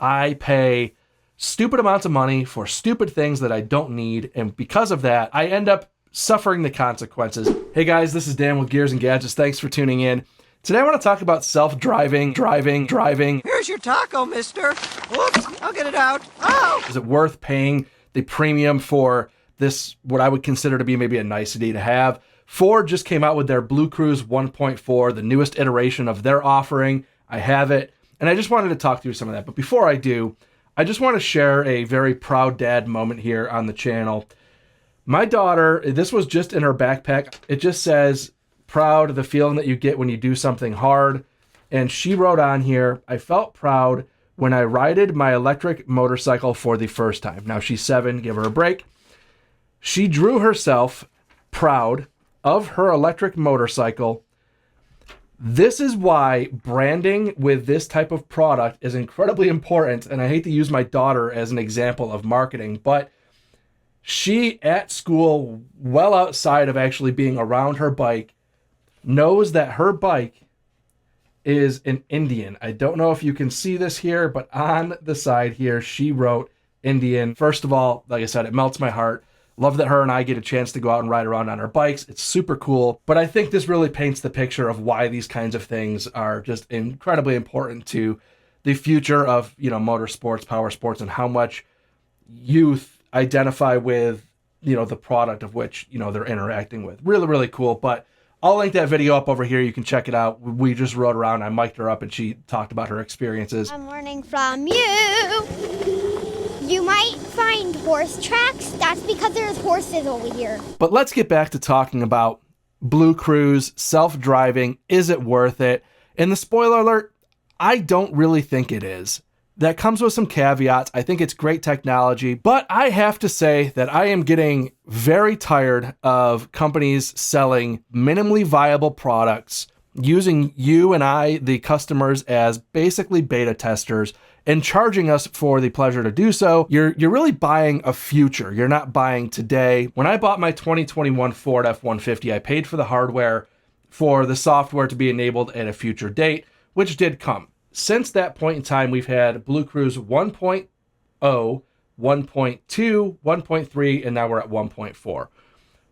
I pay stupid amounts of money for stupid things that I don't need, and because of that, I end up suffering the consequences. Hey guys, this is Dan with Gears and Gadgets. Thanks for tuning in. Today I want to talk about self-driving, driving. Here's your taco, mister. Whoops, I'll get it out. Oh! Is it worth paying the premium for this, what I would consider to be maybe a nicety to have? Ford just came out with their BlueCruise 1.4, the newest iteration of their offering. I have it, and I just wanted to talk through some of that. But before I do, I just want to share a very proud dad moment here on the channel. My daughter, this was just in her backpack. It just says, proud, the feeling that you get when you do something hard. And she wrote on here, I felt proud when I righted my electric motorcycle for the first time. Now she's 7, give her a break. She drew herself proud of her electric motorcycle. This is why branding with this type of product is incredibly important. And I hate to use my daughter as an example of marketing, but she at school, well outside of actually being around her bike, knows that her bike is an Indian. I don't know if you can see this here, but on the side here, she wrote Indian. First of all, like I said, it melts my heart. Love that her and I get a chance to go out and ride around on our bikes. It's super cool. But I think this really paints the picture of why these kinds of things are just incredibly important to the future of, motorsports, power sports, and how much youth identify with, the product of which, they're interacting with. Really, really cool. But I'll link that video up over here. You can check it out. We just rode around. I mic'd her up and she talked about her experiences. I'm learning from you. You might find horse tracks. That's because there's horses over here. But let's get back to talking about BlueCruise, self-driving. Is it worth it? And the spoiler alert, I don't really think it is. That comes with some caveats. I think it's great technology, but I have to say that I am getting very tired of companies selling minimally viable products, using you and I, the customers, as basically beta testers and charging us for the pleasure to do so. You're really buying a future. You're not buying today. When I bought my 2021 Ford F-150, I paid for the hardware, for the software to be enabled at a future date, which did come. Since that point in time, we've had BlueCruise 1.0, 1.2, 1.3, and now we're at 1.4.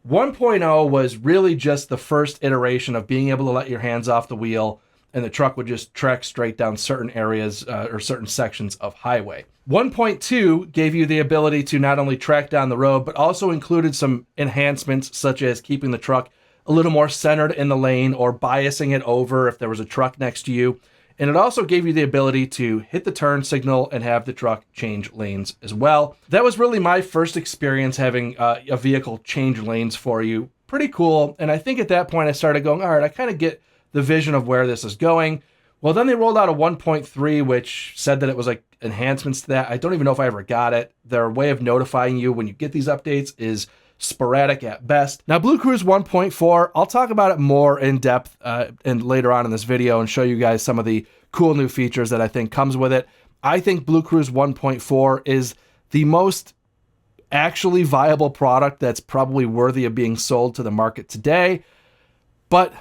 1.0 was really just the first iteration of being able to let your hands off the wheel and the truck would just trek straight down certain areas or certain sections of highway. 1.2 gave you the ability to not only track down the road, but also included some enhancements such as keeping the truck a little more centered in the lane or biasing it over if there was a truck next to you. And it also gave you the ability to hit the turn signal and have the truck change lanes as well. That was really my first experience having a vehicle change lanes for you. Pretty cool. And I think at that point I started going, all right, I kind of get the vision of where this is going. Well, then they rolled out a 1.3, which said that it was like enhancements to that. I don't even know if I ever got it. Their way of notifying you when you get these updates is sporadic at best. Now, BlueCruise 1.4, I'll talk about it more in depth and later on in this video and show you guys some of the cool new features that I think comes with it. I think BlueCruise 1.4 is the most actually viable product that's probably worthy of being sold to the market today. But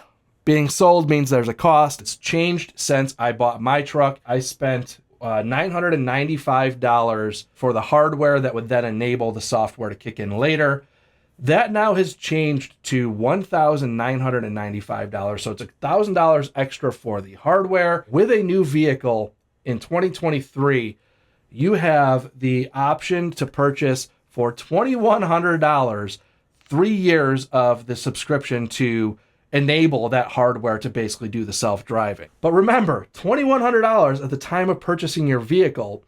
being sold means there's a cost. It's changed since I bought my truck. I spent $995 for the hardware that would then enable the software to kick in later. That now has changed to $1,995. So it's $1,000 extra for the hardware. With a new vehicle in 2023, you have the option to purchase for $2,100 3 years of the subscription to enable that hardware to basically do the self-driving. But remember, $2,100 at the time of purchasing your vehicle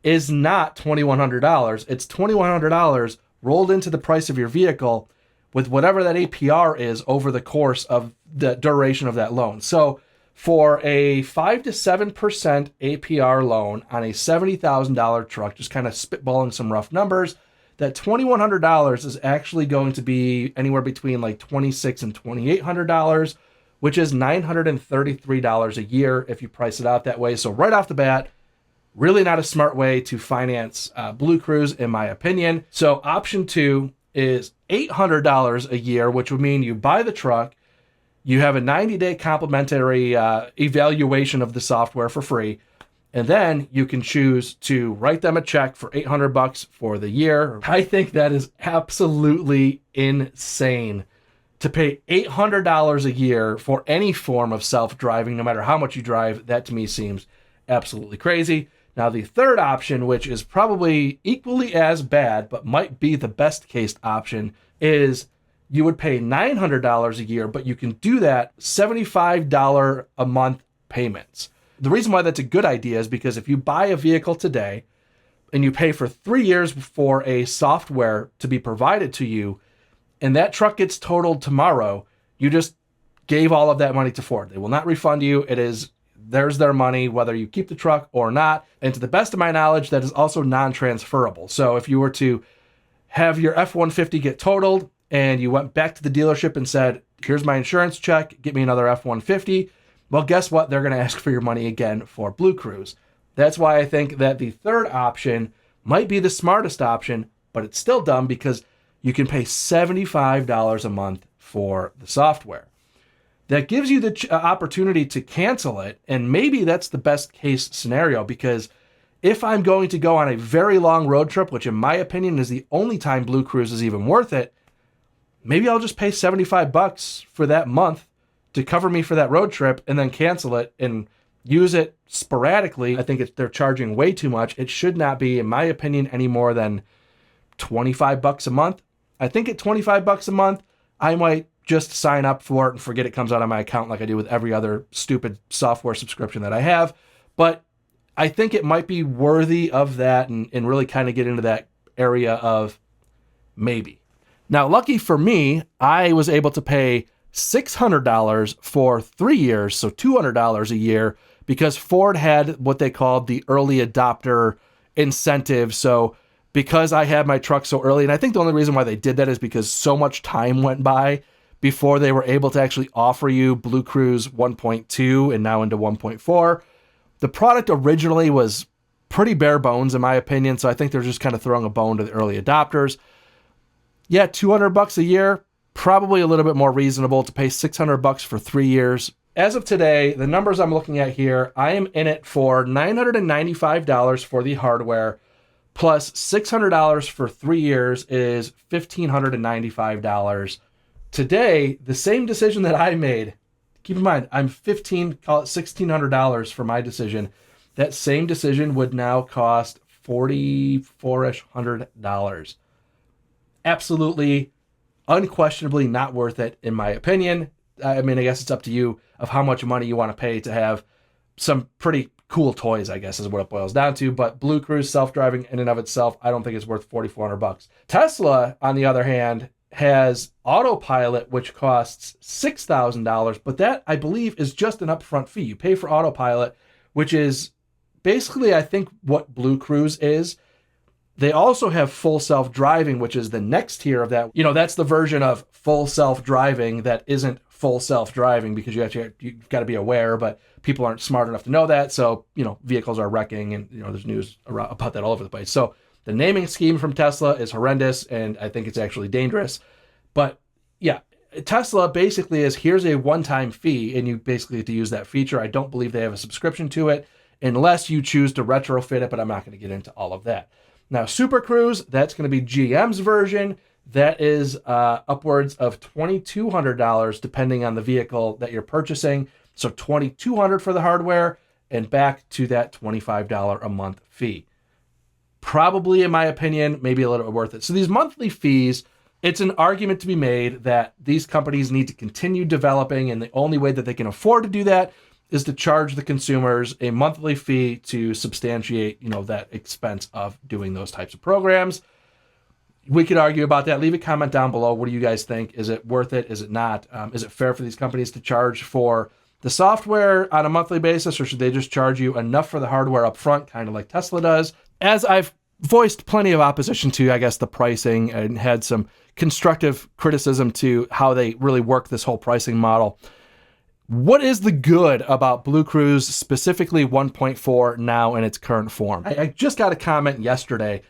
is not $2,100. It's $2,100 rolled into the price of your vehicle with whatever that APR is over the course of the duration of that loan. So for a 5 to 7% APR loan on a $70,000 truck, just kind of spitballing some rough numbers, that $2,100 is actually going to be anywhere between like $2,600 and $2,800, which is $933 a year if you price it out that way. So right off the bat, really not a smart way to finance BlueCruise, in my opinion. So option 2 is $800 a year, which would mean you buy the truck, you have a 90-day complimentary evaluation of the software for free, And then you can choose to write them a check for $800 for the year. I think that is absolutely insane to pay $800 a year for any form of self-driving, no matter how much you drive. That to me seems absolutely crazy. Now, the third option, which is probably equally as bad, but might be the best case option, is you would pay $900 a year, but you can do that $75 a month payments. The reason why that's a good idea is because if you buy a vehicle today and you pay for 3 years for a software to be provided to you, and that truck gets totaled tomorrow, you just gave all of that money to Ford. They will not refund you. There's their money, whether you keep the truck or not. And to the best of my knowledge, that is also non-transferable. So if you were to have your F-150 get totaled and you went back to the dealership and said, here's my insurance check, get me another F-150, well, guess what? They're going to ask for your money again for BlueCruise. That's why I think that the third option might be the smartest option, but it's still dumb because you can pay $75 a month for the software. That gives you the opportunity to cancel it, and maybe that's the best case scenario, because if I'm going to go on a very long road trip, which in my opinion is the only time BlueCruise is even worth it, maybe I'll just pay $75 for that month to cover me for that road trip and then cancel it and use it sporadically. I think they're charging way too much. It should not be, in my opinion, any more than $25 a month. I think at $25 a month, I might just sign up for it and forget it comes out of my account like I do with every other stupid software subscription that I have. But I think it might be worthy of that and really kind of get into that area of maybe. Now, lucky for me, I was able to pay $600 for 3 years, so $200 a year, because Ford had what they called the early adopter incentive. So because I had my truck so early, and I think the only reason why they did that is because so much time went by before they were able to actually offer you BlueCruise 1.2 and now into 1.4. The product originally was pretty bare bones, in my opinion, so I think they're just kind of throwing a bone to the early adopters. Yeah, $200 a year, probably a little bit more reasonable to pay $600 for 3 years. As of today, the numbers I'm looking at here, I am in it for $995 for the hardware, plus $600 for 3 years is $1,595. Today, the same decision that I made, keep in mind, call it $1,600 for my decision. That same decision would now cost $4,400. Absolutely, unquestionably not worth it, in my opinion. I mean, I guess it's up to you of how much money you want to pay to have some pretty cool toys, I guess is what it boils down to. But BlueCruise self-driving in and of itself, I don't think it's worth $4,400. Tesla, on the other hand, has Autopilot, which costs $6,000, but that, I believe, is just an upfront fee. You pay for Autopilot, which is basically, I think, what BlueCruise is. They also have Full Self-Driving, which is the next tier of that. You know, that's the version of Full Self-Driving that isn't Full Self-Driving, because you've got to be aware, but people aren't smart enough to know that. So, vehicles are wrecking, and, there's news about that all over the place. So the naming scheme from Tesla is horrendous, and I think it's actually dangerous. But yeah, Tesla basically is, here's a one-time fee, and you basically have to use that feature. I don't believe they have a subscription to it, unless you choose to retrofit it, but I'm not going to get into all of that. Now, Super Cruise, that's going to be GM's version. That is upwards of $2,200, depending on the vehicle that you're purchasing. So $2,200 for the hardware, and back to that $25 a month fee. Probably, in my opinion, maybe a little bit worth it. So these monthly fees, it's an argument to be made that these companies need to continue developing, and the only way that they can afford to do that is to charge the consumers a monthly fee to substantiate, that expense of doing those types of programs. We could argue about that. Leave a comment down below. What do you guys think? Is it worth it? Is it not? Is it fair for these companies to charge for the software on a monthly basis, or should they just charge you enough for the hardware up front, kind of like Tesla does? As I've voiced plenty of opposition to, I guess, the pricing, and had some constructive criticism to how they really work this whole pricing model. What is the good about BlueCruise, specifically 1.4, now in its current form? I just got a comment yesterday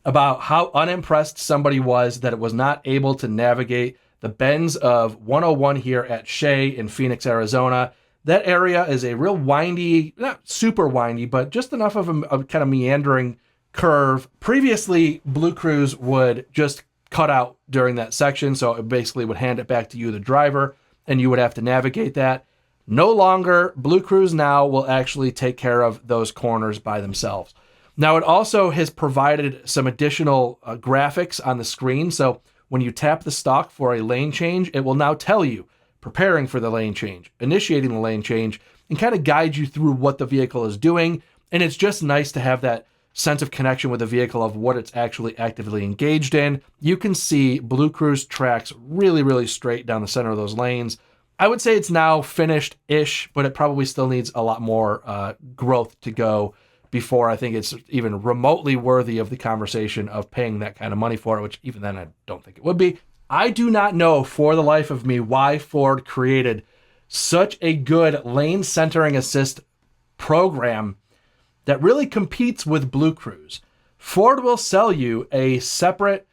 about how unimpressed somebody was that it was not able to navigate the bends of 101 here at Shea in Phoenix, Arizona. That area is a real windy, not super windy, but just enough of a kind of meandering curve. Previously, BlueCruise would just cut out during that section, so it basically would hand it back to you, the driver, and you would have to navigate that. No longer. BlueCruise now will actually take care of those corners by themselves. Now, it also has provided some additional graphics on the screen, so when you tap the stalk for a lane change, it will now tell you preparing for the lane change, initiating the lane change, and kind of guide you through what the vehicle is doing. And it's just nice to have that sense of connection with the vehicle of what it's actually actively engaged in. You can see BlueCruise tracks really, really straight down the center of those lanes. I would say it's now finished-ish, but it probably still needs a lot more growth to go before I think it's even remotely worthy of the conversation of paying that kind of money for it, which even then I don't think it would be. I do not know for the life of me why Ford created such a good lane centering assist program that really competes with BlueCruise. Ford will sell you a separate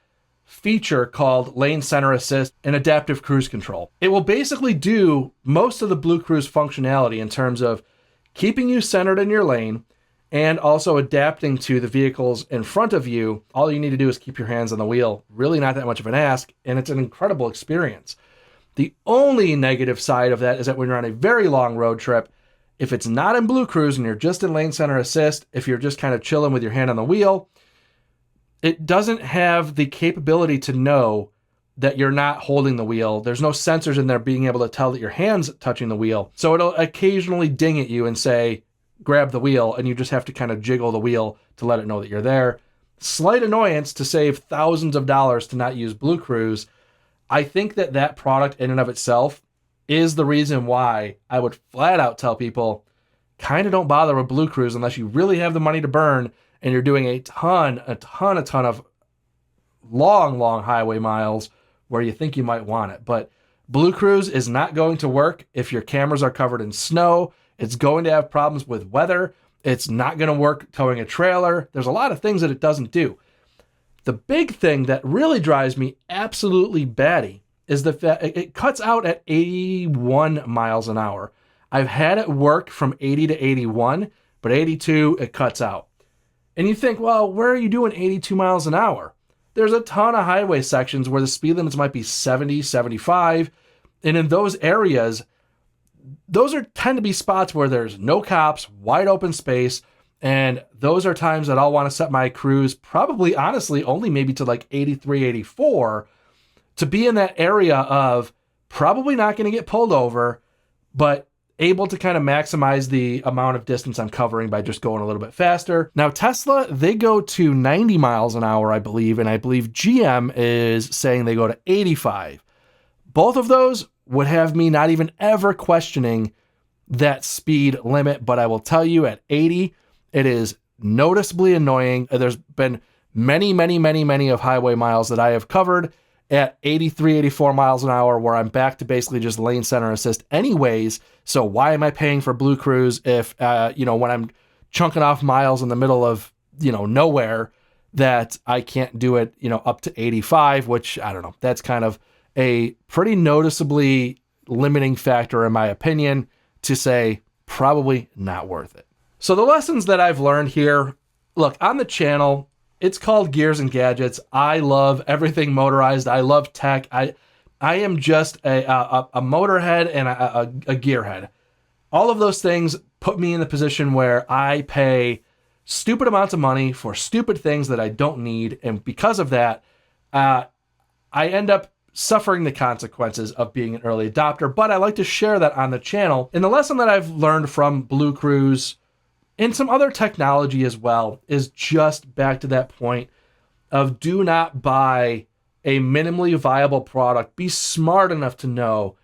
feature called lane center assist and adaptive cruise control. It will basically do most of the BlueCruise functionality in terms of keeping you centered in your lane and also adapting to the vehicles in front of you. All you need to do is keep your hands on the wheel. Really not that much of an ask, and it's an incredible experience. The only negative side of that is that when you're on a very long road trip, if it's not in BlueCruise and you're just in lane center assist, if you're just kind of chilling with your hand on the wheel, it doesn't have the capability to know that you're not holding the wheel. There's no sensors in there being able to tell that your hand's touching the wheel. So it'll occasionally ding at you and say, grab the wheel, and you just have to kind of jiggle the wheel to let it know that you're there. Slight annoyance to save thousands of dollars to not use BlueCruise. I think that that product in and of itself is the reason why I would flat out tell people, kind of don't bother with BlueCruise unless you really have the money to burn and you're doing a ton of long highway miles where you think you might want it. But BlueCruise is not going to work if your cameras are covered in snow. It's going to have problems with weather. It's not going to work towing a trailer. There's a lot of things that it doesn't do. The big thing that really drives me absolutely batty is the fact it cuts out at 81 miles an hour. I've had it work from 80 to 81, but 82, it cuts out. And you think, well, where are you doing 82 miles an hour? There's a ton of highway sections where the speed limits might be 70, 75. And in those areas, those tend to be spots where there's no cops, wide open space. And those are times that I'll want to set my cruise probably, honestly, only maybe to like 83, 84 to be in that area of probably not going to get pulled over, but able to kind of maximize the amount of distance I'm covering by just going a little bit faster. Now, Tesla, they go to 90 miles an hour, I believe, and I believe GM is saying they go to 85. Both of those would have me not even ever questioning that speed limit, but I will tell you at 80, it is noticeably annoying. There's been many of highway miles that I have covered at 83, 84 miles an hour where I'm back to basically just lane center assist anyways. So why am I paying for BlueCruise if, when I'm chunking off miles in the middle of, nowhere that I can't do it, up to 85, which I don't know. That's kind of a pretty noticeably limiting factor in my opinion to say probably not worth it. So the lessons that I've learned here, look, on the channel, it's called Gears and Gadgets. I love everything motorized. I love tech. I am just a motorhead and a gearhead. All of those things put me in the position where I pay stupid amounts of money for stupid things that I don't need. And because of that, I end up suffering the consequences of being an early adopter. But I like to share that on the channel. And the lesson that I've learned from BlueCruise and some other technology as well is just back to that point of do not buy a minimally viable product. Be smart enough to know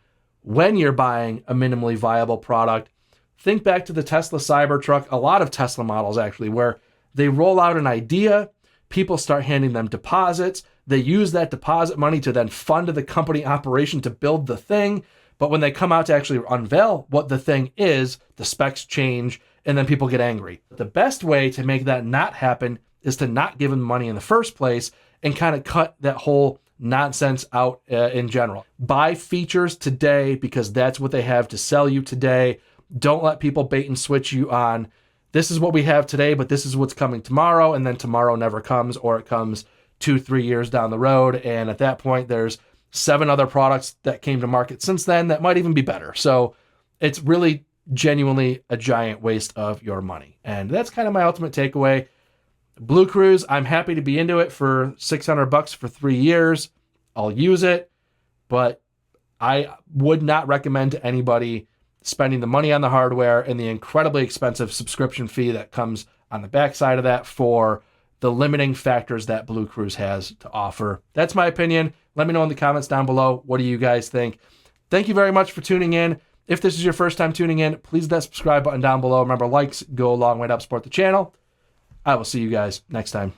when you're buying a minimally viable product. Think back to the Tesla Cybertruck, a lot of Tesla models actually, where they roll out an idea, people start handing them deposits, they use that deposit money to then fund the company operation to build the thing. But when they come out to actually unveil what the thing is, the specs change, and then people get angry. The best way to make that not happen is to not give them money in the first place and kind of cut that whole nonsense out in general. Buy features today because that's what they have to sell you today. Don't let people bait and switch you on, this is what we have today, but this is what's coming tomorrow, and then tomorrow never comes, or it comes 2-3 years down the road, and at that point there's 7 other products that came to market since then that might even be better. So it's really genuinely a giant waste of your money. And that's kind of my ultimate takeaway. BlueCruise, I'm happy to be into it for $600 for 3 years. I'll use it, but I would not recommend to anybody spending the money on the hardware and the incredibly expensive subscription fee that comes on the backside of that for the limiting factors that BlueCruise has to offer. That's my opinion. Let me know in the comments down below. What do you guys think? Thank you very much for tuning in. If this is your first time tuning in, please hit that subscribe button down below. Remember, likes go a long way to help support the channel. I will see you guys next time.